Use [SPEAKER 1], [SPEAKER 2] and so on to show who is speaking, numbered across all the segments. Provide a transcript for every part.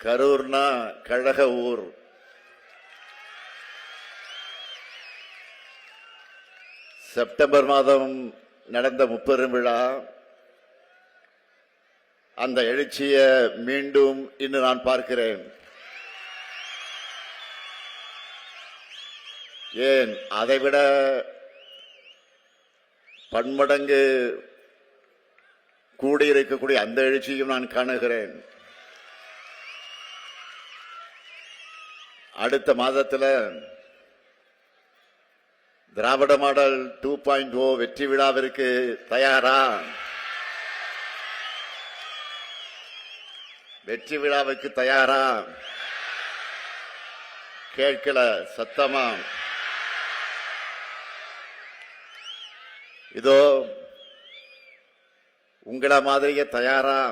[SPEAKER 1] கரூர்னா கழக ஊர். செப்டம்பர் மாதம் நடந்த முப்பெரும் விழா, அந்த எழுச்சியை மீண்டும் இன்று நான் பார்க்கிறேன். ஏன் அதைவிட பன்மடங்கு கூடியிருக்கக்கூடிய அந்த எழுச்சியும் நான் காணுகிறேன். அடுத்த மாதத்தில் திராவிட மாடல் 2.0 வெற்றி விழாவிற்கு தயாரா? வெற்றி விழாவுக்கு தயாரா? கேட்கல சத்தமா? இதோ உங்கள மாதிரியே தயாரா?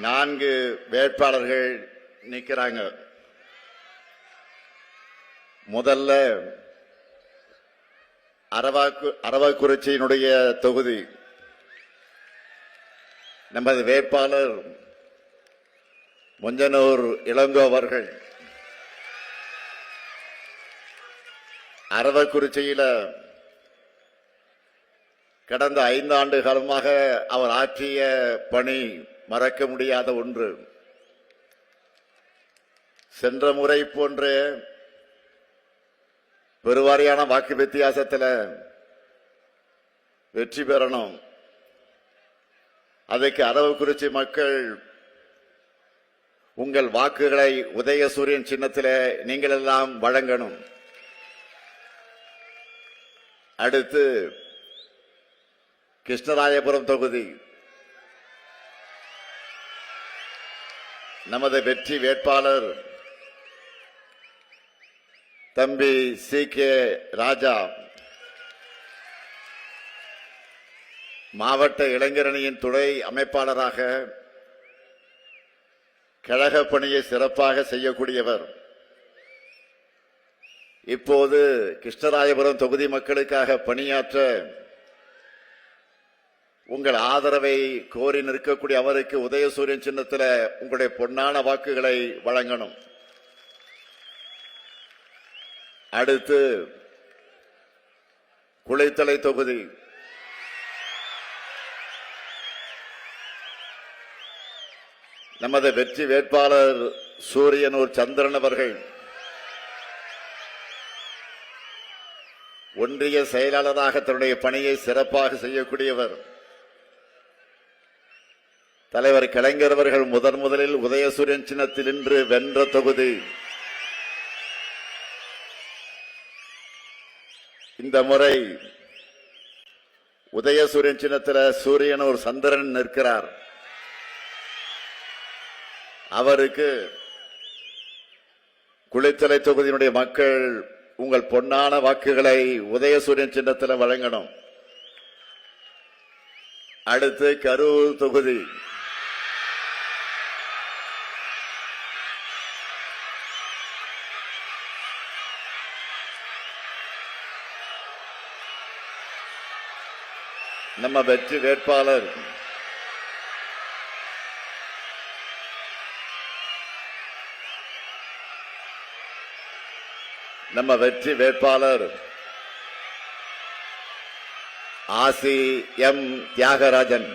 [SPEAKER 1] 4 வேட்பாளர்கள் நிற்கிறாங்க. முதல்ல அரவக்குறிச்சியினுடைய தொகுதி நமது வேட்பாளர் மொஞ்சனூர் இளங்கோ அவர்கள். அரவக்குறிச்சியில கடந்த 5 ஆண்டு காலமாக அவர் ஆற்றிய பணி மறக்க முடியாத ஒன்று. சென்ற முறை போன்ற பெருவாரியான வாக்கு வித்தியாசத்தில் வெற்றி பெறணும். அதற்கு அரவக்குறிச்சி மக்கள் உங்கள் வாக்குகளை உதயசூரியன் சின்னத்தில் நீங்கள் எல்லாம் வழங்கணும். அடுத்து கிருஷ்ணராயபுரம் தொகுதி நமது வெற்றி வேட்பாளர் தம்பி CK ராஜா. மாவட்ட இளைஞரணியின் துணை அமைப்பாளராக கழக பணியை சிறப்பாக செய்யக்கூடியவர். இப்போது கிருஷ்ணராயபுரம் தொகுதி மக்களுக்காக பணியாற்ற உங்கள் ஆதரவை கோரி நிற்கக்கூடிய அவருக்கு உதயசூரியன் சின்னத்தில் உங்களுடைய பொன்னான வாக்குகளை வழங்கணும். அடுத்து குளித்தலை தொகுதி நமது வெற்றி வேட்பாளர் சூரியனூர் சந்திரன் அவர்கள். ஒன்றிய செயலாளராக தன்னுடைய பணியை சிறப்பாக செய்யக்கூடியவர். தலைவர் கலைஞர் அவர்கள் முதலில் உதயசூரியன் சின்னத்தில் இன்று வென்ற தொகுதி. இந்த முறை உதயசூரியன் சின்னத்தில் சூரியனூர் சந்திரன் நிற்கிறார். அவருக்கு குளித்தலை தொகுதியினுடைய மக்கள் உங்கள் பொன்னான வாக்குகளை உதயசூரியன் சின்னத்தில் வழங்கணும். அடுத்து கரூர் தொகுதி நம்ம வெற்றி வேட்பாளர் ஆசி எம் தியாகராஜன்.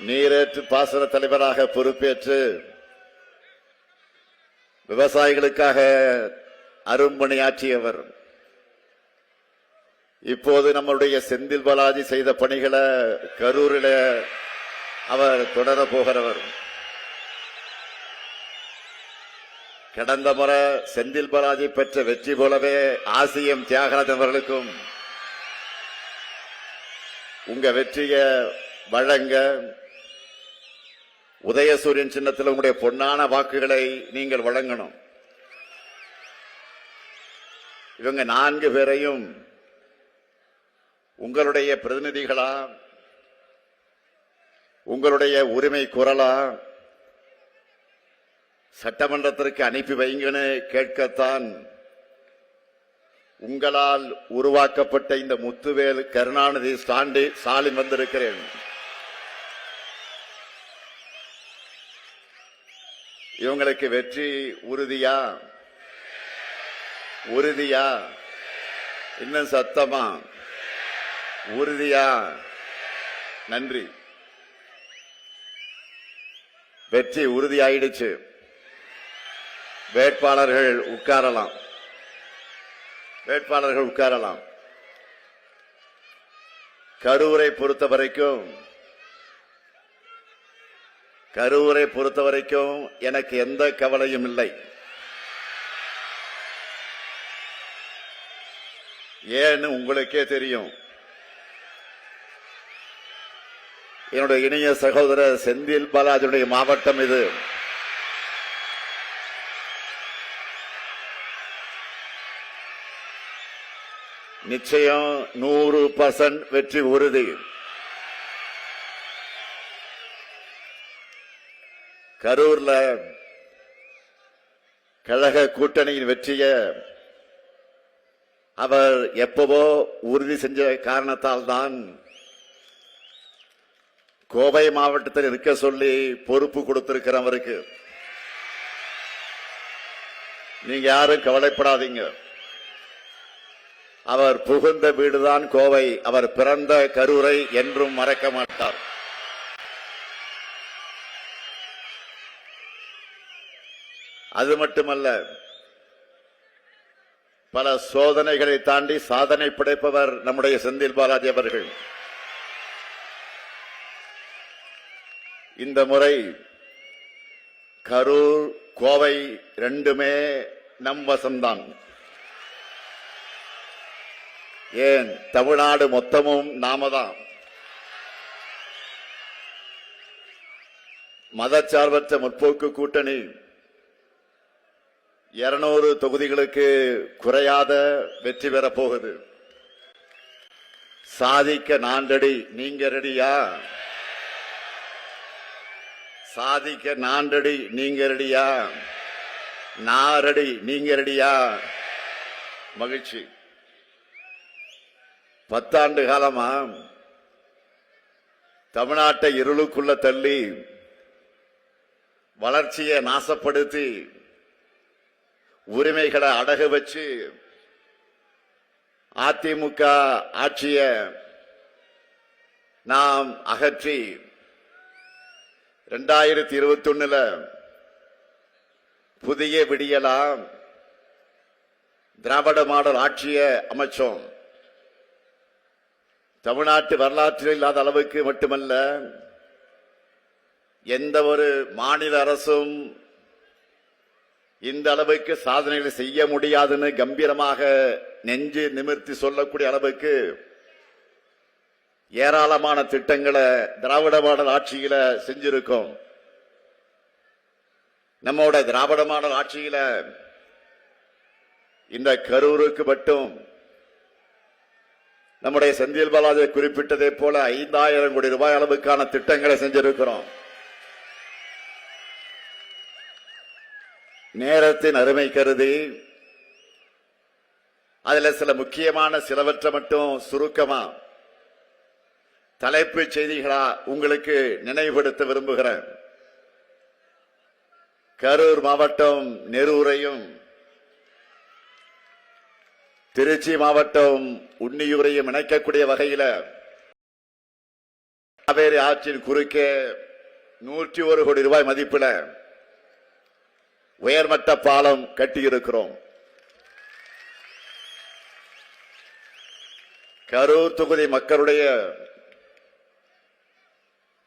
[SPEAKER 1] நீரேற்று பாசன தலைவராக பொறுப்பேற்று விவசாயிகளுக்காக அரும்பணியாற்றியவர். இப்போது நம்முடைய செந்தில் பாலாஜி செய்த பணிகளை கரூரில் அவர் தொடர போகிறவர். கடந்த முறை செந்தில் பாலாஜி பெற்ற வெற்றி போலவே ஆசியம் தியாகராஜன் அவர்களுக்கும் உங்க வெற்றியை வழங்க உதயசூரியன் சின்னத்தில் உங்களுடைய பொன்னான வாக்குகளை நீங்கள் வழங்கணும். இவங்க 4 பேரையும் உங்களுடைய பிரதிநிதிகளா, உங்களுடைய உரிமை குரலா சட்டமன்றத்திற்கு அனுப்பி வைங்கன்னு கேட்கத்தான் உங்களால் உருவாக்கப்பட்ட இந்த முத்துவேல் கருணாநிதி ஸ்டாலின் வந்திருக்கிறேன். இவங்களுக்கு வெற்றி உறுதியா? உறுதியா? இன்னும் சத்தமா? உறுதியா? நன்றி. வெற்றி உறுதியாயிடுச்சு. வேட்பாளர்கள் உட்காரலாம். வேட்பாளர்கள் உட்காரலாம். கரூரை பொறுத்தவரைக்கும் எனக்கு எந்த கவலையும் இல்லை. ஏன்னு உங்களுக்கே தெரியும். என்னுடைய இணைய சகோதரர் செந்தில் பாலாஜியுடைய மாவட்டம் இது. நிச்சயம் 100% வெற்றி உறுதி. கரூர்ல கழக கூட்டணியின் வெற்றிய அவர் எப்பவோ உறுதி செஞ்ச காரணத்தால் தான் கோவை மாவட்டத்தில் இருக்க சொல்லி பொறுப்பு கொடுத்திருக்கிறவருக்கு. நீங்க யாரும் கவலைப்படாதீங்க. அவர் புகுந்த வீடுதான் கோவை. அவர் பிறந்த கரூரை என்றும் மறக்க மாட்டார். அது மட்டுமல்ல, பல சோதனைகளை தாண்டி சாதனை படைப்பவர் நம்முடைய செந்தில் பாலாஜி அவர்கள். இந்த முறை கரூர் கோவை ரெண்டுமே நம் வசம்தான். ஏன், தமிழ்நாடு மொத்தமும் நாமதான். மதச்சார்பற்ற முற்போக்கு கூட்டணி 200 தொகுதிகளுக்கு குறையாத வெற்றி பெறப் போகுது. சாதிக்க நான் ரெடி, நீங்க ரெடியா? சாதிக்க நான் ரெடி, நீங்க ரெடியா? நான் ரெடி, நீங்க ரெடியா? மகிழ்ச்சி. 10 ஆண்டு காலமா தமிழ்நாட்டை இருளுக்குள்ள தள்ளி வளர்ச்சியை நாசப்படுத்தி உரிமைகளை அடகு வச்சு அதிமுக ஆட்சிய நாம் அகற்றி 2021 புதிய விடியலாம் திராவிட மாடல் ஆட்சியை அமைச்சோம். தமிழ்நாட்டு வரலாற்றில் இல்லாத அளவுக்கு மட்டுமல்ல, எந்த ஒரு மாநில அரசும் இந்த அளவுக்கு சாதனைகளை செய்ய முடியாதுன்னு கம்பீரமாக நெஞ்சு நிமிர்த்தி சொல்லக்கூடிய அளவுக்கு ஏராளமான திட்டங்களை திராவிட மாடல் ஆட்சியில செஞ்சிருக்கோம். நம்மோட திராவிட மாடல் ஆட்சியில இந்த கரூருக்கு மட்டும் நம்முடைய செந்தில் பாலாஜி குறிப்பிட்டதை போல 5000 கோடி ரூபாய் அளவுக்கான திட்டங்களை செஞ்சிருக்கிறோம். நேரத்தின் அருமை கருதி அதுல சில முக்கியமான சிலவற்றை மட்டும் சுருக்கமா தலைப்புச் செய்திகளா உங்களுக்கு நினைவுபடுத்த விரும்புகிறேன். கரூர் மாவட்டம் நெரூரையும் திருச்சி மாவட்டம் உன்னியூரையும் இணைக்கக்கூடிய வகையில் காவேரி ஆற்றின் குறுக்கே 101 கோடி ரூபாய் மதிப்பில் உயர்மட்ட பாலம் கட்டியிருக்கிறோம். கரூர் தொகுதி மக்களுடைய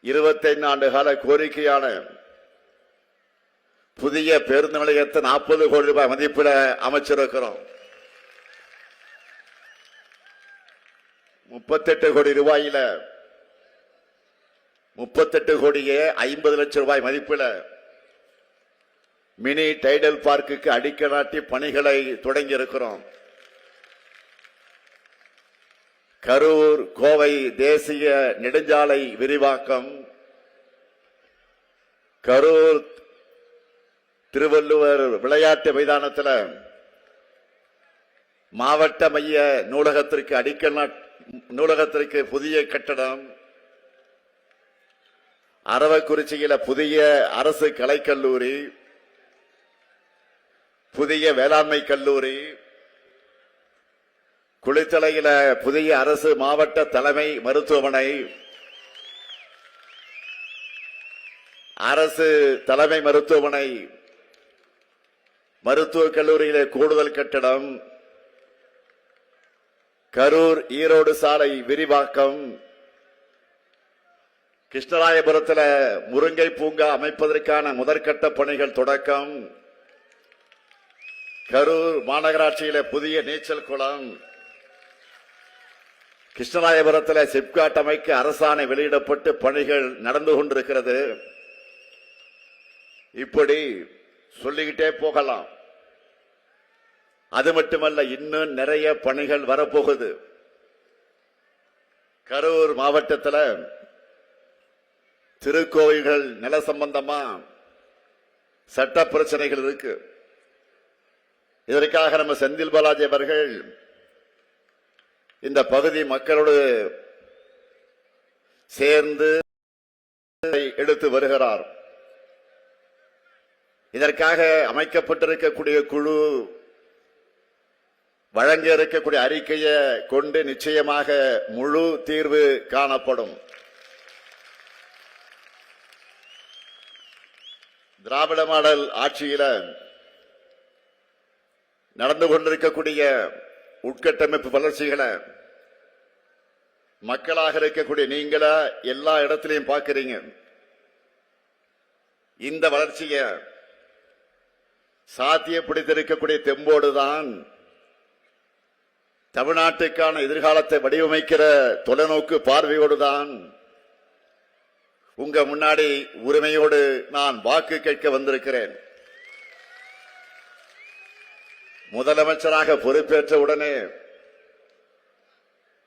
[SPEAKER 1] 25 ஆண்டு கால கோரிக்கையான புதிய பேருந்து நிலையத்தை 40 கோடி ரூபாய் மதிப்பில் அமைச்சிருக்கிறோம். 38 கோடி ரூபாயில 38 கோடியே 50 லட்சம் ரூபாய் மதிப்பில் மினி டைடல் பார்க்குக்கு அடிக்கல் நாட்டி பணிகளை தொடங்கி இருக்கிறோம். கரூர் கோவை தேசிய நெடுஞ்சாலை விரிவாக்கம், கரூர் திருவள்ளுவர் விளையாட்டு மைதானத்தில் மாவட்ட மைய நூலகத்திற்கு புதிய கட்டடம், அரவக்குறிச்சியில புதிய அரசு கலைக்கல்லூரி, புதிய வேளாண்மை கல்லூரி, குளித்தலையில புதிய அரசு மாவட்ட தலைமை மருத்துவமனை, அரசு தலைமை மருத்துவமனை, மருத்துவக் கல்லூரியிலே கூடுதல் கட்டடம், கரூர் ஈரோடு சாலை விரிவாக்கம், கிருஷ்ணராயபுரத்தில் முருங்கை பூங்கா அமைப்பதற்கான முதற்கட்ட பணிகள் தொடக்கம், கரூர் மாநகராட்சியில புதிய நீச்சல் குளம், கிருஷ்ணராயபுரத்தில் சிப்காட் அமைக்க அரசாணை வெளியிடப்பட்டு பணிகள் நடந்து கொண்டிருக்கிறது. இப்படி சொல்லிக்கிட்டே போகலாம். அது மட்டுமல்ல, இன்னும் நிறைய பணிகள் வரப்போகுது. கரூர் மாவட்டத்தில் திருக்கோயில்கள் நில சம்பந்தமா சட்ட பிரச்சனைகள் இருக்கு. இதற்காக நம்ம செந்தில் பாலாஜி அவர்கள் இந்த பகுதி மக்களோடு சேர்ந்து எடுத்து வருகிறார். இதற்காக அமைக்கப்பட்டிருக்கக்கூடிய குழு வழங்க இருக்கக்கூடிய அறிக்கையை கொண்டு நிச்சயமாக முழு தீர்வு காணப்படும். திராவிட மாடல் ஆட்சியில நடந்து கொண்டிருக்கக்கூடிய உட்கட்டமைப்பு வளர்ச்சிகளை மக்களாக இருக்கக்கூடிய நீங்கள எல்லா இடத்திலையும் பார்க்கிறீங்க. இந்த வளர்ச்சியை சாத்தியப்படுத்தியிருக்கக்கூடிய தெம்போடுதான் தமிழ்நாட்டுக்கான எதிர்காலத்தை வடிவமைக்கிற தொலைநோக்கு பார்வையோடுதான் உங்க முன்னாடி உரிமையோடு நான் வாக்கு கேட்க வந்திருக்கிறேன். முதலமைச்சராக பொறுப்பேற்ற உடனே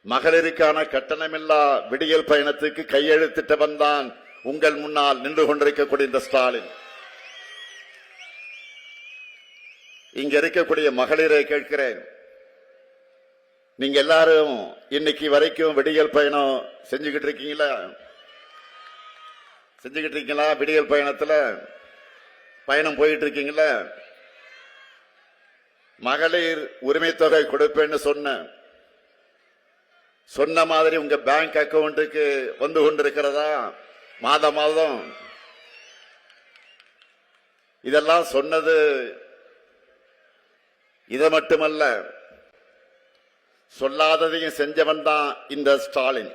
[SPEAKER 1] மகளிருக்கான கட்டணமில்லா விடியல் பயணத்துக்கு கையெழுத்திட்டவன் தான் உங்கள் முன்னால் நின்று கொண்டிருக்கக்கூடிய இந்த ஸ்டாலின். இங்க இருக்கக்கூடிய மகளிரை கேட்கிறேன், நீங்க எல்லாரும் இன்னைக்கு வரைக்கும் விடியல் பயணம் செஞ்சுக்கிட்டு இருக்கீங்களா? விடியல் பயணத்துல பயணம் போயிட்டு இருக்கீங்களா? மகளிர் உரிமை தொகை கொடுப்பேன்னு சொன்ன மாதிரி உங்க பேங்க் அக்கவுண்ட்டுக்கு வந்து கொண்டிருக்கிறதா? மாதம் இதெல்லாம் சொன்னது. இதை மட்டுமல்ல, சொல்லாததையும் செஞ்சவன் தான் இந்த ஸ்டாலின்.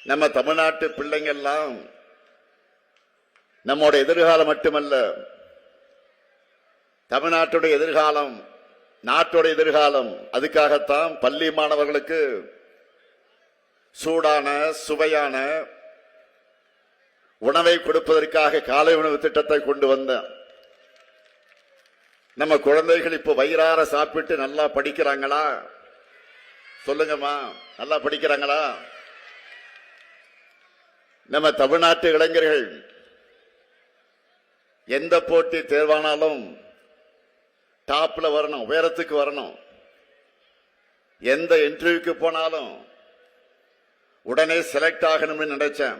[SPEAKER 1] நம்ம தமிழ்நாட்டு பிள்ளைங்கள்லாம் நம்மோட எதிர்காலம் மட்டுமல்ல, தமிழ்நாட்டுடைய எதிர்காலம், நாட்டோட எதிர்காலம். அதுக்காகத்தான் பள்ளி மாணவர்களுக்கு சூடான சுவையான உணவை கொடுப்பதற்காக காலை உணவு திட்டத்தை கொண்டு வந்தேன். நம்ம குழந்தைகள் இப்போ வயிறார சாப்பிட்டு நல்லா படிக்கிறாங்களா? சொல்லுங்கம்மா, நல்லா படிக்கிறாங்களா? நம்ம தமிழ்நாட்டு இளைஞர்கள் எந்த போட்டி தேர்வானாலும் டாப்ல வரணும், உயரத்துக்கு வரணும். எந்த இன்டர்வியூக்கு போனாலும் உடனே செலக்ட் ஆகணும்னு நினைச்சேன்.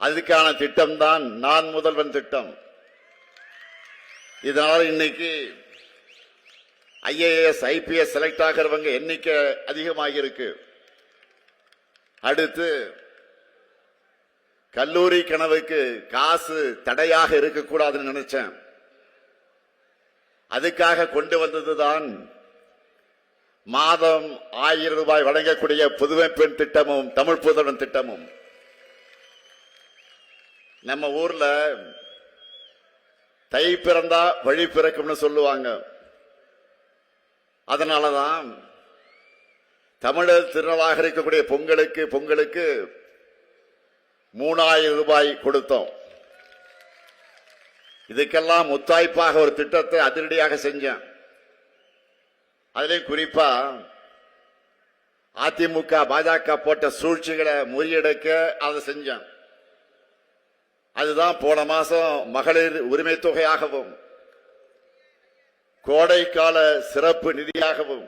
[SPEAKER 1] அதுக்கான திட்டம் தான் நான் முதல்வன் திட்டம். இதனால இன்னைக்கு IAS IPS செலக்ட் ஆகிறவங்க எண்ணிக்கை அதிகமாக இருக்கு. அடுத்து கல்லூரி கனவுக்கு காசு தடையாக இருக்கக்கூடாதுன்னு நினைச்சேன். அதுக்காக கொண்டு வந்ததுதான் மாதம் 1000 ரூபாய் வழங்கக்கூடிய புதுமை பெண் திட்டமும் தமிழ் புதல்வன் திட்டமும். நம்ம ஊர்ல தை பிறந்தா வழி பிறக்கும்னு சொல்லுவாங்க. அதனாலதான் தமிழர் திருநாளாக இருக்கக்கூடிய பொங்கலுக்கு 3000 ரூபாய் கொடுத்தோம். இதுக்கெல்லாம் முத்தாய்ப்பாக ஒரு திட்டத்தை அதிரடியாக செஞ்சேன். அதிலையும் குறிப்பா அதிமுக பாஜக போட்ட சூழ்ச்சிகளை முறியடிக்க அதை செஞ்சேன். அதுதான் போன மாசம் மகளிர் உரிமை தொகையாகவும் கோடைக்கால சிறப்பு நிதியாகவும்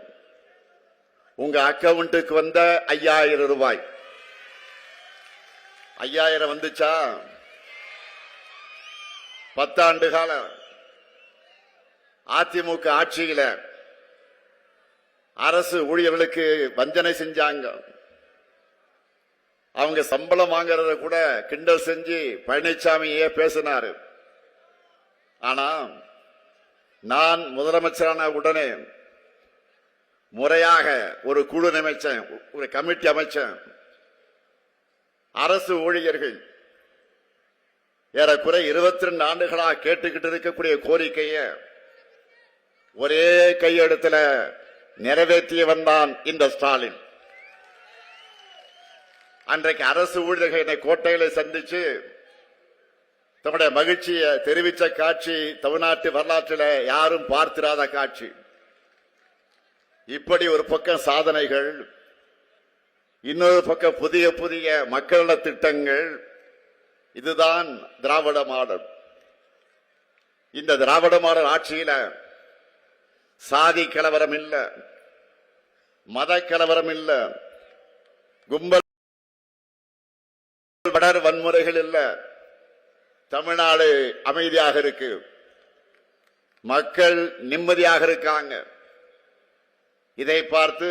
[SPEAKER 1] உங்க அக்கவுண்ட்டுக்கு வந்த 5000 ரூபாய். 5000 வந்துச்சா? 10 ஆண்டு கால அதிமுக ஆட்சியில அரசு ஊழியர்களுக்கு வஞ்சனை செஞ்சாங்க. அவங்க சம்பளம் வாங்கறத கூட கிண்டல் செஞ்சு பழனிசாமியே பேசினாரு. ஆனா நான் முதலமைச்சரான உடனே முறையாக ஒரு குழு அமைச்சேன், ஒரு கமிட்டி அமைச்சேன். அரசு ஊழியர்கள் ஏறக்குறை 22 ஆண்டுகளாக கேட்டுக்கிட்டு இருக்கக்கூடிய கோரிக்கையை ஒரே கையெழுத்துல நிறைவேற்றியவன் தான் இந்த ஸ்டாலின். அன்றைக்கு அரசு ஊழியர்கள் என்னை கோட்டையில சந்திச்சு தன்னுடைய மகிழ்ச்சியை தெரிவித்த காட்சி தமிழ்நாட்டு வரலாற்றில் யாரும் பார்த்திராத காட்சி. இப்படி ஒரு பக்கம் சாதனைகள், இன்னொரு பக்கம் புதிய புதிய மக்கள் நல திட்டங்கள். இதுதான் திராவிட மாடல். இந்த திராவிட மாடல் ஆட்சியில சாதி கலவரம் இல்ல, மத கலவரம் இல்ல, கும்பல் வடர் வன்முறைகள் இல்ல. தமிழ்நாடு அமைதியாக இருக்கு, மக்கள் நிம்மதியாக இருக்காங்க. இதை பார்த்து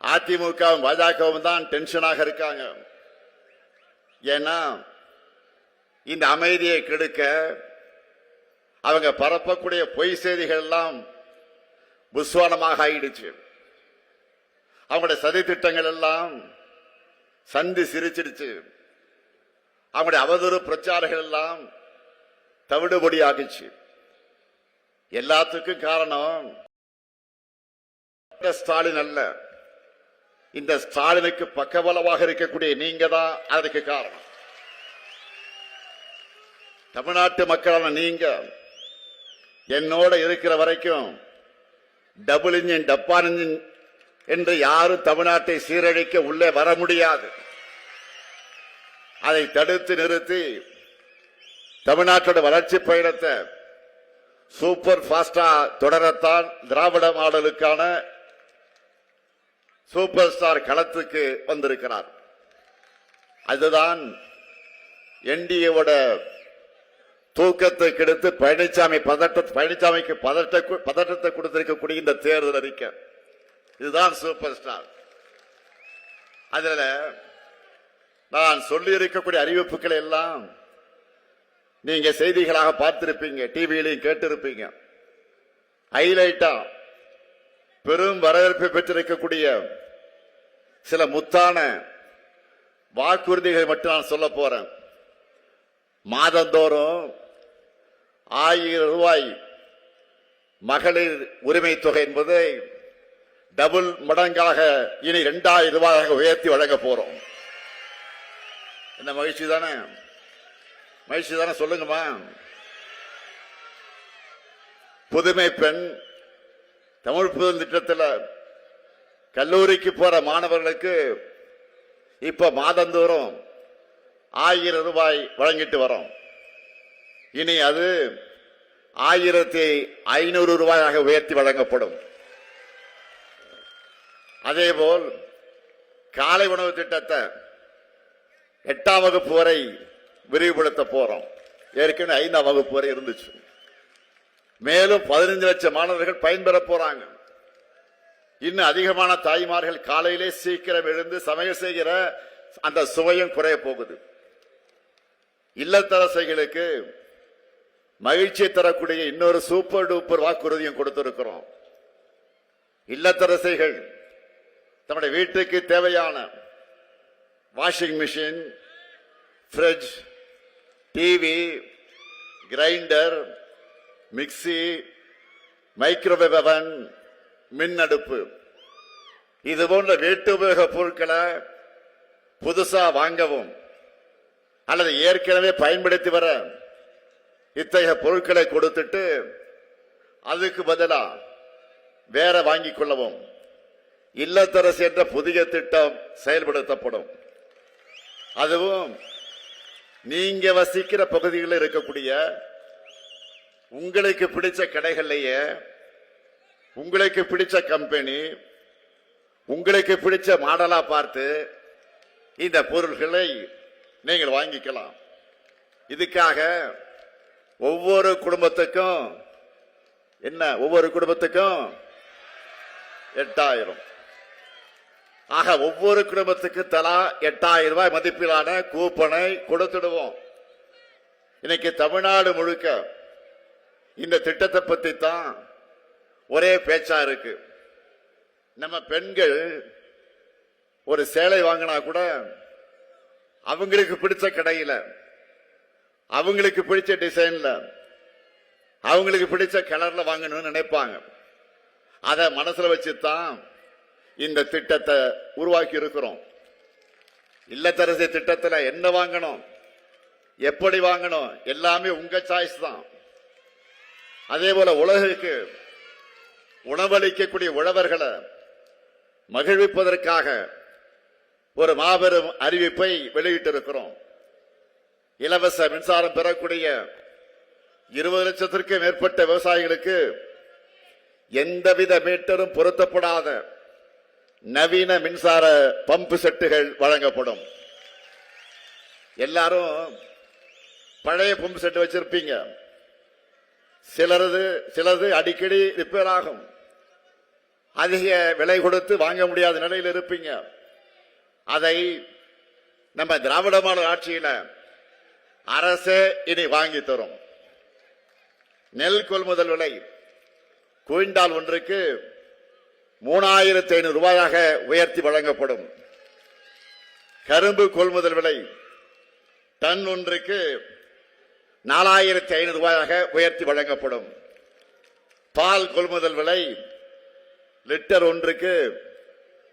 [SPEAKER 1] அதிமுகவும் பாஜகவும் தான் டென்ஷனாக இருக்காங்க. ஏன்னா இந்த அமைதியை கெடுக்க அவங்க பரப்பக்கூடிய பொய் செய்திகள் எல்லாம் புஸ்வானமாக ஆயிடுச்சு. அவங்களுடைய சதி திட்டங்கள் எல்லாம் சந்தி சிரிச்சிடுச்சு. அவங்களுடைய அவதூறு பிரச்சாரங்கள் எல்லாம் தவிடுபொடி ஆகிச்சு. எல்லாத்துக்கும் காரணம் ஸ்டாலின் அல்ல, இந்த ஸ்டாலினுக்கு பக்கபலமாக இருக்கக்கூடிய நீங்க தான் அதற்கு காரணம். தமிழ்நாட்டு மக்களான நீங்க என்னோட இருக்கிற வரைக்கும் டபுள் இன்ஜின் டப்பான் இன்ஜின் என்று யாரும் தமிழ்நாட்டை சீரழிக்க உள்ளே வர முடியாது. அதை தடுத்து நிறுத்தி தமிழ்நாட்டோட வளர்ச்சி பயணத்தை சூப்பர் பாஸ்டா தொடரத்தான் திராவிட மாடலுக்கான சூப்பர் ஸ்டார் களத்துக்கு வந்திருக்கிறார். அதுதான் என்டிஏவோட தூக்கத்தை கெடுத்து பழனிசாமிக்கு பதட்டத்தை கொடுத்திருக்கக்கூடிய இந்த தேர்தல் அறிக்கை. இதுதான் சூப்பர் ஸ்டார். அதுல நான் சொல்லி இருக்கக்கூடிய அறிவிப்புகளை எல்லாம் நீங்க செய்திகளாக பார்த்திருப்பீங்க, டிவியிலையும் கேட்டிருப்பீங்க. ஹைலைட்டா பெரும் வரவேற்பை பெற்றிருக்கக்கூடிய சில முத்தான வாக்குறுதிகளை மட்டும் நான் சொல்ல போறேன். மாதந்தோறும் 1000 ரூபாய் மகளிர் உரிமை தொகை என்பதை டபுள் மடங்காக இனி 2000 ரூபாயாக உயர்த்தி வழங்க போறோம். என்ன மகிழ்ச்சி தானே? மகிழ்ச்சி தானே? சொல்லுங்கம்மா. புதுமை பெண் தமிழ் புதல் திட்டத்தில் கல்லூரிக்கு போற மாணவர்களுக்கு இப்ப மாதந்தோறும் 1000 ரூபாய் வழங்கிட்டு வரோம். இனி அது 1500 ரூபாயாக உயர்த்தி வழங்கப்படும். அதேபோல் காலை உணவு திட்டத்தை 8ஆம் வகுப்பு வரை விரிவுபடுத்த போறோம். ஏற்கனவே 5ஆம் வகுப்பு வரை இருந்துச்சு. மேலும் 15 லட்சம் மாணவர்கள் பயன்பெற போறாங்க. இன்னும் அதிகமான தாய்மார்கள் காலையிலே சீக்கிரம் எழுந்து சமையல் செய்கிற அந்த சுவையும் குறைய போகுது. இல்லத்தரசைகளுக்கு மகிழ்ச்சி தரக்கூடிய இன்னொரு சூப்பர் டூப்பர் வாக்குறுதியும் கொடுத்திருக்கிறோம். இல்லத்தரசைகள் தம்முடைய வீட்டுக்கு தேவையான washing machine, fridge, TV, grinder, mixie, microwave அவன், மின் அடுப்பு, இது போன்ற வீட்டு உபயோக பொருட்களை புதுசா வாங்கவும் அல்லது ஏற்கனவே பயன்படுத்தி வர இத்தகைய பொருட்களை கொடுத்துட்டு அதுக்கு பதிலா வேற வாங்கிக் கொள்ளவும் இல்லத்தரசு என்ற புதிய திட்டம் செயல்படுத்தப்படும். அதுவும் நீங்க வசிக்கிற பகுதிகளில் இருக்கக்கூடிய உங்களுக்கு பிடிச்ச கடைகள்லயே உங்களுக்கு பிடிச்ச கம்பெனி உங்களுக்கு பிடிச்ச மாடலா பார்த்து இந்த பொருள்களை நீங்கள் வாங்கிக்கலாம். இதுக்காக ஒவ்வொரு குடும்பத்துக்கும் என்ன, ஒவ்வொரு குடும்பத்துக்கும் 8000. ஆக ஒவ்வொரு குடும்பத்துக்கு தலா 8000 ரூபாய் மதிப்பிலான கூப்பனை கொடுத்துடுவோம். இன்னைக்கு தமிழ்நாடு முழுக்க இந்த திட்டத்தை பத்தி தான் ஒரே பேச்சா இருக்கு. நம்ம பெண்கள் ஒரு சேலை வாங்கினா கூட அவங்களுக்கு பிடிச்ச கடையில, அவங்களுக்கு பிடிச்ச டிசைன்ல, அவங்களுக்கு பிடிச்ச கலர்ல வாங்கணும்னு நினைப்பாங்க. அதை மனசுல வச்சுதான் இந்த திட்டத்தை உருவாக்கி இருக்கிறோம். இல்லத்தரசி திட்டத்தில் என்ன வாங்கணும், எப்படி வாங்கணும், எல்லாமே உங்க சாய்ஸ் தான். அதே போல உலகுக்கு உணவளிக்கக்கூடிய உழவர்களை மகிழ்விப்பதற்காக ஒரு மாபெரும் அறிவிப்பை வெளியிட்டிருக்கிறோம். இலவச மின்சாரம் பெறக்கூடிய 20 லட்சத்திற்கும் மேற்பட்ட விவசாயிகளுக்கு எந்தவித மீட்டரும் பொருத்தப்படாத நவீன மின்சார பம்பு செட்டுகள் வழங்கப்படும். எல்லாரும் பழைய பம்பு செட்டு வச்சிருப்பீங்க. சிலது அடிக்கடி ரிப்பேர் ஆகும். அதிக விலை கொடுத்து வாங்க முடியாத நிலையில் இருப்பீங்க. அதை நம்ம திராவிட மாடல் ஆட்சியில அரசே இனி வாங்கி தரும். நெல் கொள்முதல் விலை குவிண்டால் ஒன்றுக்கு 3500 ரூபாயாக உயர்த்தி வழங்கப்படும். கரும்பு கொள்முதல் விலை டன் ஒன்றுக்கு 4500 ரூபாயாக உயர்த்தி வழங்கப்படும். பால் கொள்முதல் விலை லிட்டர் ஒன்றுக்கு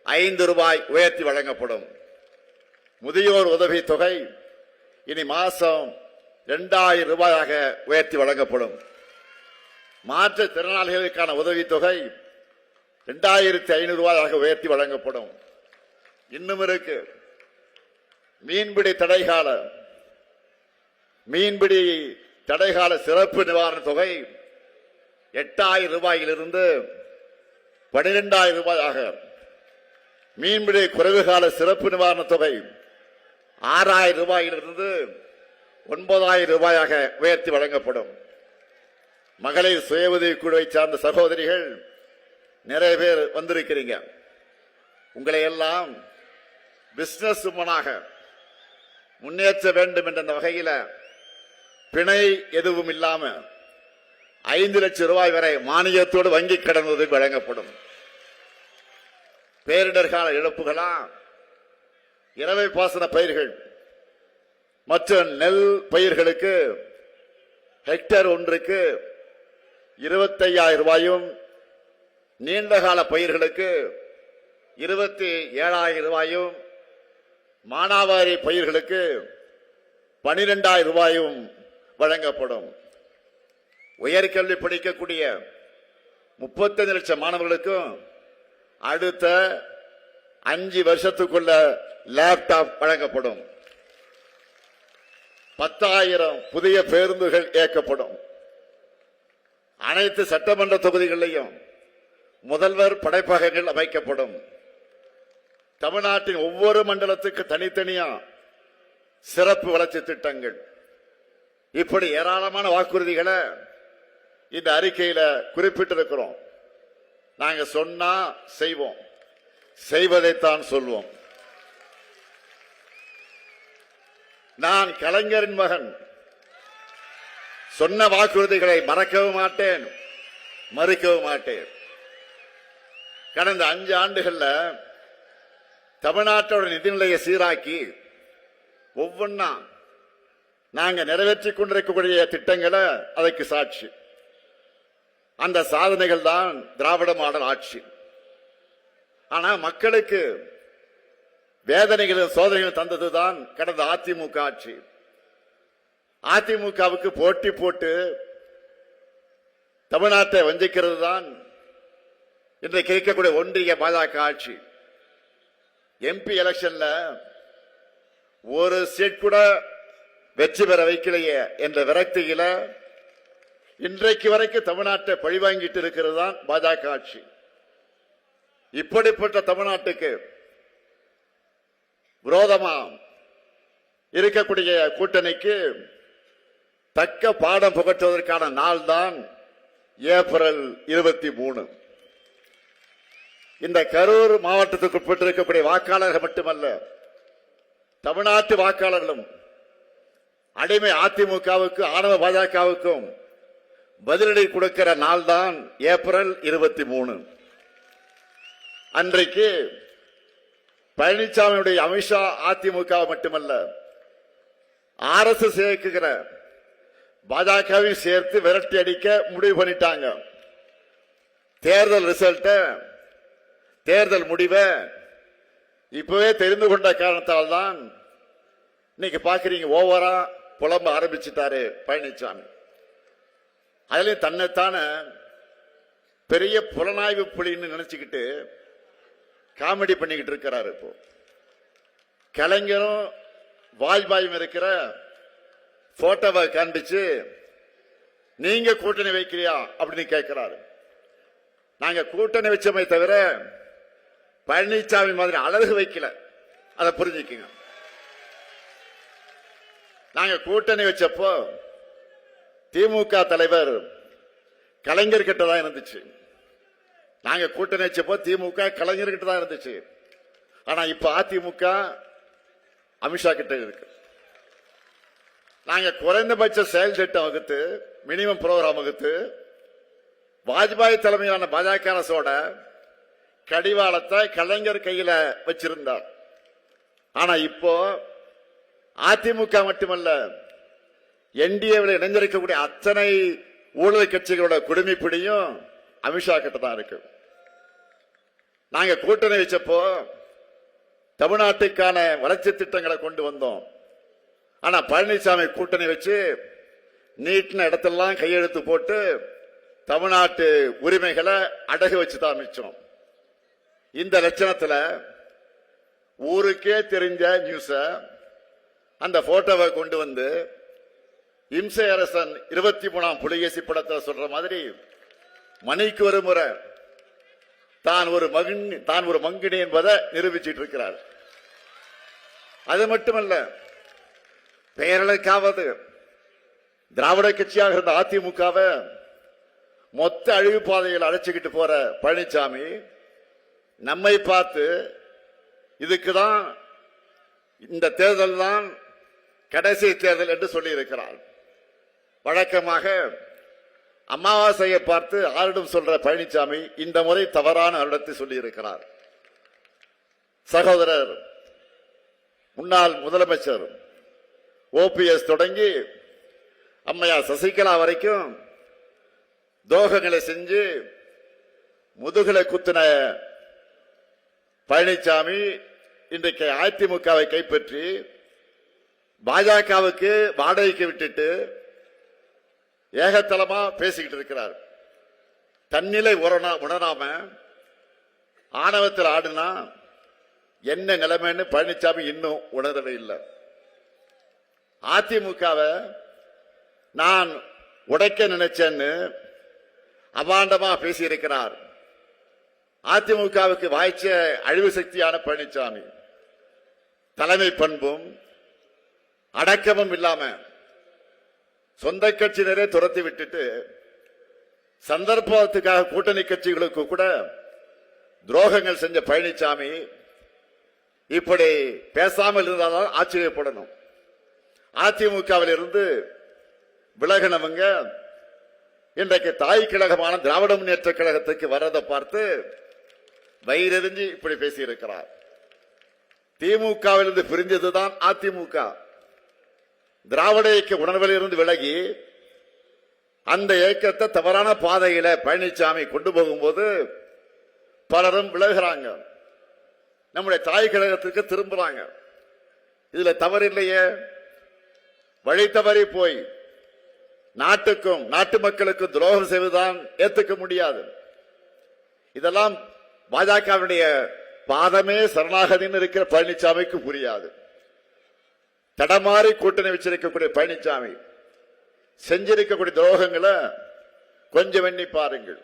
[SPEAKER 1] 5 ரூபாய் உயர்த்தி வழங்கப்படும். முதியோர் உதவி தொகை இனி மாசம் 2000 ரூபாயாக உயர்த்தி வழங்கப்படும். மாற்றுத்திறனாளிகளுக்கான உதவித்தொகை 2500 ரூபாயாக உயர்த்தி வழங்கப்படும். இன்னும் இருக்கு, மீன்பிடி தடைகால சிறப்பு நிவாரண தொகை 8000 ரூபாயிலிருந்து 12000 ரூபாயாக, மீன்பிடி குறைவுகால சிறப்பு நிவாரண தொகை 6000 ரூபாயிலிருந்து 9000 ரூபாயாக உயர்த்தி வழங்கப்படும். மகளிர் சுய உதவி குழுவை சார்ந்த சகோதரிகள் நிறைய பேர் வந்திருக்கிறீங்க. உங்களை எல்லாம் பிசினஸ் உமனாக முன்னேற்ற வேண்டும் என்ற வகையில பிணை எதுவும் இல்லாம 5 லட்சம் ரூபாய் வரை மானியத்தோடு வங்கி கடன் உதவி வழங்கப்படும். பேரிடர் கால இழப்புகளா, இரவை பாசன பயிர்கள் மற்றும் நெல் பயிர்களுக்கு ஹெக்டேர் ஒன்றுக்கு 25000 ரூபாயும், நீண்டகால பயிர்களுக்கு 27000 ரூபாயும், மானாவாரி பயிர்களுக்கு 12000 ரூபாயும் வழங்கப்படும். உயர்கல்வி படிக்கக்கூடிய 35 லட்சம் மாணவர்களுக்கும் அடுத்த 5 வருஷத்துக்குள்ள லேப்டாப் வழங்கப்படும். 10,000 புதிய பேருந்துகள் இயக்கப்படும். அனைத்து சட்டமன்ற தொகுதிகளிலும் முதல்வர் படைப்பகங்கள் அமைக்கப்படும். தமிழ்நாட்டின் ஒவ்வொரு மண்டலத்துக்கு தனித்தனியா சிறப்பு வளர்ச்சி திட்டங்கள், இப்படி ஏராளமான வாக்குறுதிகளை இந்த அறிக்கையில குறிப்பிட்டிருக்கிறோம். நாங்க சொன்னா செய்வோம், செய்வதைத்தான் சொல்வோம். நான் கலைஞரின் மகன், சொன்ன வாக்குறுதிகளை மறக்கவும் மாட்டேன், மறுக்கவும் மாட்டேன். கடந்த 5 ஆண்டுகள்ல தமிழ்நாட்டோட நிதிநிலையை சீராக்கி ஒவ்வொன்னா நாங்க நிறைவேற்றிக் கொண்டிருக்கக்கூடிய திட்டங்களை அதற்கு சாட்சி. அந்த சாதனைகள் தான் திராவிட மாடல் ஆட்சி. ஆனா மக்களுக்கு வேதனைகளும் சோதனைகளும் தந்ததுதான் கடந்த அதிமுக ஆட்சி. அதிமுகவுக்கு போட்டி போட்டு தமிழ்நாட்டை வஞ்சிக்கிறது தான் இன்றைக்கு இருக்கக்கூடிய ஒன்றிய பாஜக ஆட்சி. எம்பி எலெக்ஷன்ல ஒரு சீட் கூட வெற்றி பெற வைக்கலையே என்ற விரக்தியில இன்றைக்கு வரைக்கும் தமிழ்நாட்டை பழிவாங்கிட்டு இருக்கிறது தான் பாஜக ஆட்சி. இப்படிப்பட்ட தமிழ்நாட்டுக்கு விரோதமா இருக்கக்கூடிய கூட்டணிக்கு தக்க பாடம் புகட்டுவதற்கான நாள் தான் ஏப்ரல் 23. இந்த கரூர் மாவட்டத்துக்கு உட்பட்டிருக்கக்கூடிய வாக்காளர்கள் மட்டுமல்ல, தமிழ்நாட்டு வாக்காளர்களும் அடிமை அதிமுகவுக்கு ஆணவ பாஜகவுக்கும் பதிலடி கொடுக்கிற நாள் தான் ஏப்ரல் 23. அன்றைக்கு பழனிசாமியுடைய அமித்ஷா அதிமுக மட்டுமல்ல, RSS இயக்குகிற பாஜகவை சேர்த்து விரட்டி அடிக்க முடிவு பண்ணிட்டாங்க. தேர்தல் ரிசல்ட், தேர்தல் முடிவை இப்பவே தெரிந்து கொண்ட காரணத்தால் தான் இன்னைக்கு பாக்குறீங்க ஓவரா புலம்ப ஆரம்பிச்சுட்டாரு பழனிசாமி. அதுலயும் தன்னைத்தான பெரிய புலனாய்வு புலின்னு நினைச்சுக்கிட்டு காமெடி பண்ணிக்கிட்டு இருக்கிறாரு. இப்போ கலைஞரும் வாஜ்பாயும் இருக்கிற போட்டோவை காண்பிச்சு நீங்க கூட்டணி வைக்கிறியா அப்படின்னு கேட்கிறாரு. நாங்க கூட்டணி வச்சமை தவிர பழனிசாமி மாதிரி அழகு வைக்கல, அதை புரிஞ்சுக்குங்க. நாங்க கூட்டணி வச்சப்போ திமுக தலைவர் கலைஞர் கிட்ட தான் இருந்துச்சு. நாங்க கூட்டணி வச்சப்போ திமுக கலைஞர் கிட்ட தான் இருந்துச்சு. ஆனா இப்ப அதிமுக அமித்ஷா கிட்ட இருக்கு. நாங்க குறைந்தபட்ச செயல் திட்டம் வகுத்து, மினிமம் புரோகிராம் வகுத்து, வாஜ்பாய் தலைமையிலான பாஜக அரசோட கடிவாளத்தை கலைஞர் கையில வச்சிருந்தார். ஆனா இப்போ அதிமுக மட்டுமல்ல, என்டிஏவில் இணைந்திருக்கக்கூடிய அத்தனை ஊழல் கட்சிகளோட குடுமிப்பிடியும் அமித்ஷா கிட்ட தான் இருக்கு. நாங்க கூட்டணி வச்சப்போ தமிழ்நாட்டுக்கான வளர்ச்சி திட்டங்களை கொண்டு வந்தோம். ஆனா பழனிசாமி கூட்டணி வச்சு நீட்டின இடத்தெல்லாம் கையெழுத்து போட்டு தமிழ்நாட்டு உரிமைகளை அடகு வச்சு தான் மிச்சம். இந்த லட்சணத்துல ஊருக்கே தெரிஞ்ச நியூஸ அந்த போட்டோவை கொண்டு வந்து இம்சை அரசன் 23ஆம் புலிகேசி படத்தில் சொல்ற மாதிரி மணிக்கு ஒரு முறை தான் ஒரு மங்கினி என்பதை நிரூபிச்சிட்டு இருக்கிறார். அது மட்டுமல்ல, பெயர்களுக்காவது திராவிட கட்சியாக இருந்த அதிமுகவை மொத்த அழிவு பாதையில் அழைச்சுக்கிட்டு போற பழனிசாமி நம்மை பார்த்து இதுக்குதான் இந்த தேர்தல் தான் கடைசி தேர்தல் என்று சொல்லி இருக்கிறார். வழக்கமாக அமாவாசையை பார்த்து ஆரிடம் சொல்ற பழனிசாமி இந்த முறை தவறான அருடத்தை சொல்லி இருக்கிறார். சகோதரர் முன்னாள் முதலமைச்சர் OPS தொடங்கி அம்மையார் சசிகலா வரைக்கும் துரோகங்களை செஞ்சு முதுகலை குத்தின பழனிசாமி இன்றைக்கு அதிமுகவை கைப்பற்றி பாஜகவுக்கு வாடகைக்கு விட்டுட்டு ஏகத்தலமா பேசிக்கிட்டு இருக்கிறார். தன்னிலை உணராம ஆணவத்தில் ஆடுனா என்ன நிலைமைன்னு பழனிசாமி இன்னும் உணரவே இல்லை. அதிமுகவை நான் உடைக்க நினைச்சேன்னு அபாண்டமா பேசியிருக்கிறார். அதிமுகவுக்கு வாய்ச்ச அழிவு சக்தியான பழனிசாமி தலைமை பண்பும் அடக்கமும் இல்லாம சொந்த கட்சியினரே துரத்தி விட்டுட்டு சந்தர்ப்பத்துக்காக கூட்டணி கட்சிகளுக்கு கூட துரோகங்கள் செஞ்ச பழனிசாமி இப்படி பேசாமல் இருந்தால்தான் ஆச்சரியப்படணும். அதிமுகவில் இருந்து விலகினவங்க இன்றைக்கு தாய் கழகமான திராவிட முன்னேற்ற கழகத்துக்கு வர்றதை பார்த்து வயிறெறிஞ்சு இப்படி பேசியிருக்கிறார். திமுகவிலிருந்து பிரிஞ்சதுதான் அதிமுக. திராவிட இயக்க உணர்வில் இருந்து விலகி அந்த இயக்கத்தை தவறான பாதையில பழனிசாமி கொண்டு போகும்போது பலரும் விலகுறாங்க, நம்முடைய தாய் கழகத்துக்கு திரும்புறாங்க. இதுல தவறில்லையே. வழி தவறி போய் நாட்டுக்கும் நாட்டு மக்களுக்கும் துரோகம் செய்வதுதான் ஏத்துக்க முடியாது. இதெல்லாம் பாஜகவுடைய பாதமே சரணாகதின்னு இருக்கிற பழனிசாமிக்கு புரியாது. தடமாறி கூட்டணி வச்சிருக்கக்கூடிய பழனிசாமி செஞ்சிருக்கக்கூடிய துரோகங்களை கொஞ்சம் எண்ணி பாருங்கள்.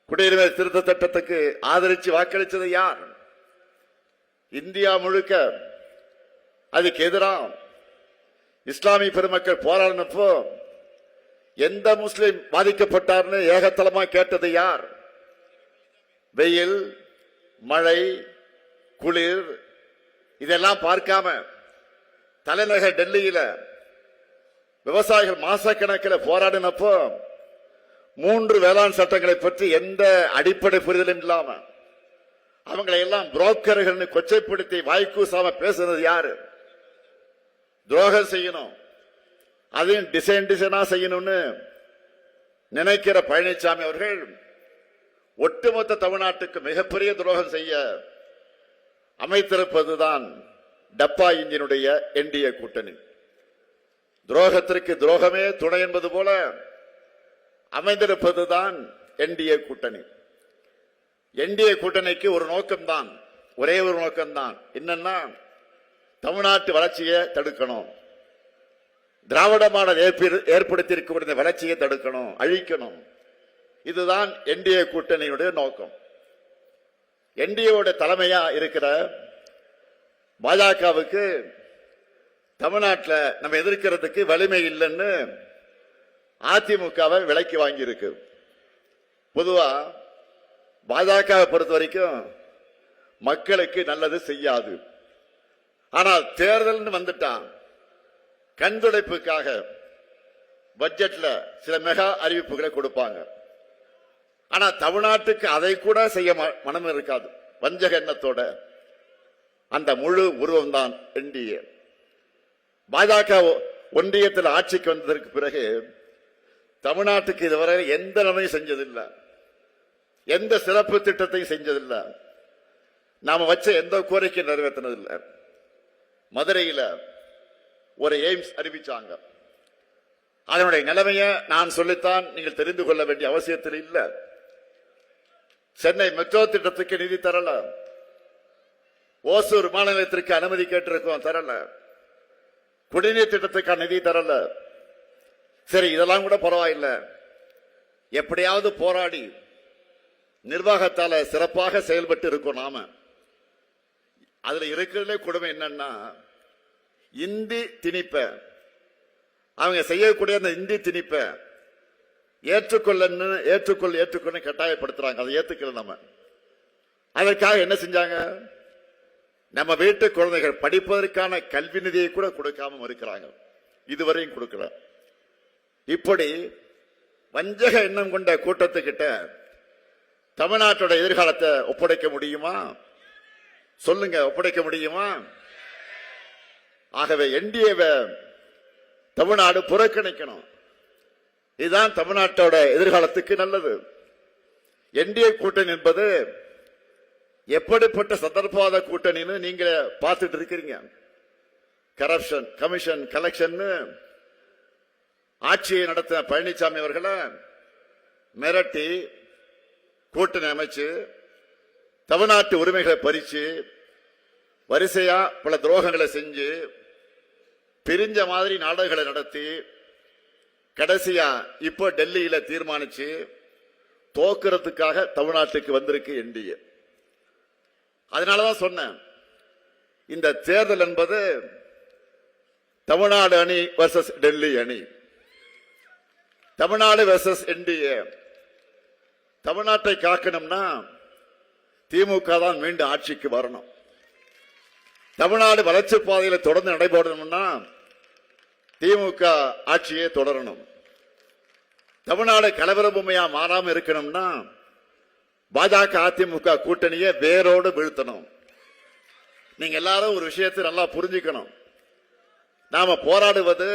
[SPEAKER 1] குடியுரிமை திருத்த சட்டத்துக்கு ஆதரிச்சு வாக்களித்தது யார்? இந்தியா முழுக்க அதுக்கு எதிராக இஸ்லாமிய பெருமக்கள் போராடினப்போ எந்த முஸ்லிம் பாதிக்கப்பட்டார்னு ஏகத்தலமா கேட்டது யார்? வெயில், மழை, குளிர் இதெல்லாம் பார்க்காம தலைநகர் டெல்லியில விவசாயிகள் மாசக்கணக்கில் போராடினப்போ 3 வேளாண் சட்டங்களை பற்றி எந்த அடிப்படை புரிதலும் இல்லாம அவங்களை எல்லாம் புரோக்கர்கள் கொச்சைப்படுத்தி வாய்க்கூசாம பேசுறது யாரு? துரோகம் செய்யணும், அதையும் டிசைனா செய்யணும்னு நினைக்கிற பழனிசாமி அவர்கள் ஒட்டுமொத்த தமிழ்நாட்டுக்கு மிகப்பெரிய துரோகம் செய்ய அமைத்திருப்பதுதான் டப்பா இன்ஜினுடைய என்டிஏ கூட்டணி. துரோகத்திற்கு துரோகமே துணை என்பது போல அமைந்திருப்பதுதான் என்டிஏ கூட்டணி. என்டிஏ கூட்டணிக்கு ஒரு நோக்கம்தான், ஒரே ஒரு நோக்கம்தான். என்னன்னா, தமிழ்நாட்டு வளர்ச்சியை தடுக்கணும், திராவிட மாடல் ஏற்படுத்தியிருக்கக்கூடிய வளர்ச்சியை தடுக்கணும், அழிக்கணும். இதுதான் என்டிஏ கூட்டணியுடைய நோக்கம். என்டிஏவோட தலைமையா இருக்கிற பாஜகவுக்கு தமிழ்நாட்டில் நம்ம எதிர்க்கிறதுக்கு வலிமை இல்லைன்னு அதிமுகவை விலைக்கு வாங்கி இருக்கு. பொதுவா பாஜகவை பொறுத்த வரைக்கும் மக்களுக்கு நல்லது செய்யாது. ஆனால் தேர்தல் வந்துட்டான், கண்துடைப்புக்காக பட்ஜெட்ல சில மெகா அறிவிப்புகளை கொடுப்பாங்க. ஆனா தமிழ்நாட்டுக்கு அதை கூட செய்ய மனம் இருக்காது. வஞ்சக எண்ணத்தோட அந்த முழு உருவம் தான் என்டிஏ. பாஜக ஒன்றியத்தில் ஆட்சிக்கு வந்ததற்கு பிறகு தமிழ்நாட்டுக்கு இதுவரை எந்த நன்மையும் செஞ்சதில்லை, எந்த சிறப்பு திட்டத்தையும் செஞ்சதில்லை, நாம வச்ச எந்த கோரிக்கையும் நிறைவேற்றினதில்லை. மதுரையில ஒரு எய்ம்ஸ் அறிவிச்சாங்க. அதனுடைய நிலைமையை நான் சொல்லித்தான் நீங்கள் தெரிந்து கொள்ள வேண்டிய அவசியத்தில் இல்லை. சென்னை மெட்ரோ திட்டத்துக்கு நிதி தரல, ஓசூர் விமான நிலையத்திற்கு அனுமதி கேட்டிருக்கோம், தரல. குடிநீர் திட்டத்துக்கான நிதி தரல. சரி, இதெல்லாம் கூட பரவாயில்லை, எப்படியாவது போராடி நிர்வாகத்தால சிறப்பாக செயல்பட்டு இருக்கோம் நாம. அதுல இருக்கிறதுலே கொடுமை என்னன்னா, இந்தி திணிப்ப, அவங்க செய்யக்கூடிய அந்த இந்தி திணிப்ப ஏற்றுக்கொள்ள கட்டாயப்படுத்துறாங்க. அதை ஏத்துக்கல. நம்ம அதற்காக என்ன செஞ்சாங்க? நம்ம வீட்டு குழந்தைகள் படிப்பதற்கான கல்வி நிதியை கூட கொடுக்காம இருக்கிறாங்க, இதுவரையும் கொடுக்கல. இப்படி வஞ்சக எண்ணம் கொண்ட கூட்டத்துக்கிட்ட தமிழ்நாட்டோட எதிர்காலத்தை ஒப்படைக்க முடியுமா? சொல்லுங்க, ஒப்படைக்க முடியுமா? ஆகவே என்டிஏவை தமிழ்நாடு புறக்கணிக்கணும். இதுதான் தமிழ்நாட்டோட எதிர்காலத்துக்கு நல்லது. என்டிஏ கூட்டணி என்பது எப்படிப்பட்ட சந்தர்ப்பவாத கூட்டணின்னு நீங்க பார்த்துட்டு இருக்கிறீங்க. கரப்ஷன், கமிஷன், கலெக்ஷன் ஆட்சியை நடத்தின பழனிசாமி அவர்களை மிரட்டி கூட்டணி அமைச்சு தமிழ்நாட்டு உரிமைகளை பறிச்சு வரிசையா பல துரோகங்களை செஞ்சு பிரிஞ்ச மாதிரி நாடகங்களை நடத்தி கடைசியா இப்போ டெல்லியில தீர்மானிச்சு தோக்கிறதுக்காக தமிழ்நாட்டுக்கு வந்திருக்கு என்டிஏ. அதனாலதான் சொன்னேன், இந்த தேர்தல் என்பது தமிழ்நாடு அணி வர்சஸ் டெல்லி அணி, தமிழ்நாடு வர்சஸ் என்டிஏ. தமிழ்நாட்டை காக்கணும்னா திமுக தான் மீண்டும் ஆட்சிக்கு வரணும். தமிழ்நாடு வளர்ச்சி பாதையில தொடர்ந்து நடைபெறணும்னா திமுக ஆட்சியே தொடரணும். தமிழ்நாடு கலவர பூமியா மாறாம இருக்கணும்னா பாஜக அதிமுக கூட்டணியை வேரோடு வீழ்த்தணும். நீங்க எல்லாரும் ஒரு விஷயத்தை நல்லா புரிஞ்சுக்கணும். நாம போராடுவது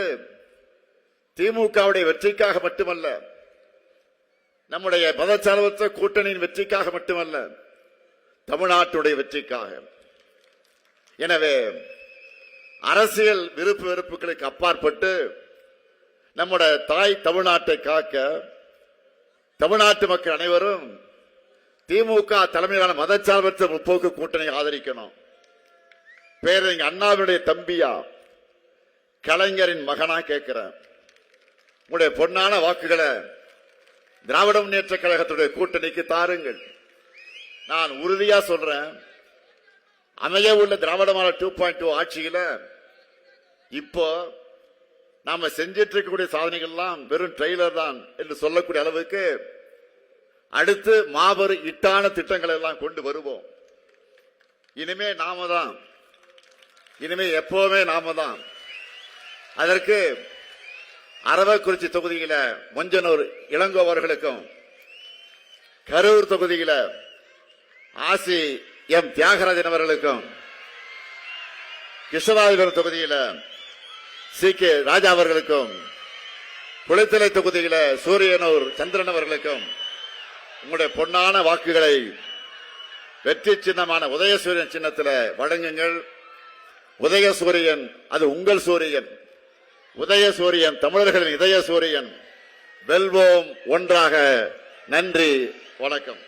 [SPEAKER 1] திமுகவுடைய வெற்றிக்காக மட்டுமல்ல, நம்முடைய மதச்சார்பற்ற கூட்டணியின் வெற்றிக்காக மட்டுமல்ல, தமிழ்நாட்டுடைய வெற்றிக்காக. எனவே அரசியல் விருப்பு வெறுப்புகளுக்கு அப்பாற்பட்டு நம்முடைய தாய் தமிழ்நாட்டை காக்க தமிழ்நாட்டு மக்கள் அனைவரும் திமுக தலைமையிலான மதச்சார்பற்ற முற்போக்கு கூட்டணியை ஆதரிக்கணும். பேரறிஞர் அண்ணாவினுடைய தம்பியா, கலைஞரின் மகனா கேட்கிறேன், உங்களுடைய பொன்னான வாக்குகளை திராவிட முன்னேற்ற கழகத்துடைய கூட்டணிக்கு தாருங்கள். நான் உறுதியா சொல்றேன், அமைய உள்ள திராவிட மாடல் 2.2 ஆட்சியில இப்போ நாம செஞ்சிட்டு இருக்கக்கூடிய சாதனைகள் எல்லாம் வெறும் ட்ரெய்லர் தான் என்று சொல்லக்கூடிய அளவுக்கு அடுத்து மாபெரும் இட்டான திட்டங்களை எல்லாம் கொண்டு வருவோம். இனிமே நாம தான், இனிமே எப்பவுமே நாம தான். அதற்கு அரவக்குறிச்சி தொகுதியில மொஞ்சனூர் இளங்கோ அவர்களுக்கும், கரூர் தொகுதியில ஆசி எம் தியாகராஜன் அவர்களுக்கும், கிருஷ்ணராஜபுரம் தொகுதியில சி.கே. ராஜா அவர்களுக்கும், குளித்தலை தொகுதியில சூரியனூர் சந்திரன் அவர்களுக்கும் உங்களுடைய பொன்னான வாக்குகளை வெற்றி சின்னமான உதயசூரியன் சின்னத்தில் வழங்குங்கள். உதயசூரியன் அது உங்கள் சூரியன். உதயசூரியன் தமிழர்களின் இதய சூரியன். வெல்வோம் ஒன்றாக. நன்றி, வணக்கம்.